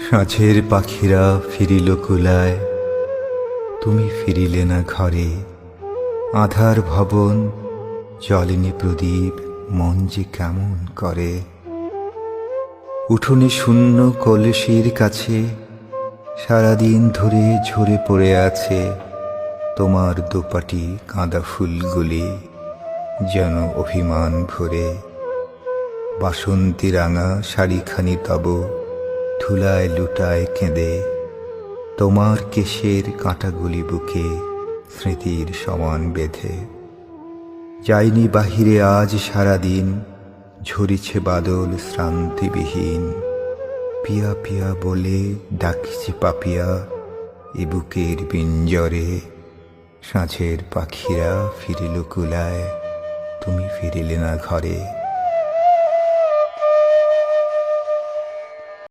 সাঁঝের পাখিরা ফিরিল কুলায়, তুমি ফিরিলে না ঘরে। আধার ভবন জ্বলেনি প্রদীপ, মন যে কেমন করে। উঠোনে শূন্য কলসির কাছে সারাদিন ধরে ঝরে পড়ে আছে তোমার দোপাটি কাঁদা ফুলগুলি, যেন অভিমান ভরে। বাসন্তী রাঙা শাড়িখানি তব ধুলায় লুটায় কেঁদে, তোমার কেশের কাঁটাগুলি বুকে স্মৃতির সমান বেঁধে। যাইনি বাহিরে আজ সারাদিন, ঝরিছে বাদল শ্রান্তিবিহীন। পিয়া পিয়া বলে ডাকিছে পাপিয়া এ বুকের পিঞ্জরে। সাঁঝের পাখিরা ফিরিল কুলায়, তুমি ফিরিলে না ঘরে।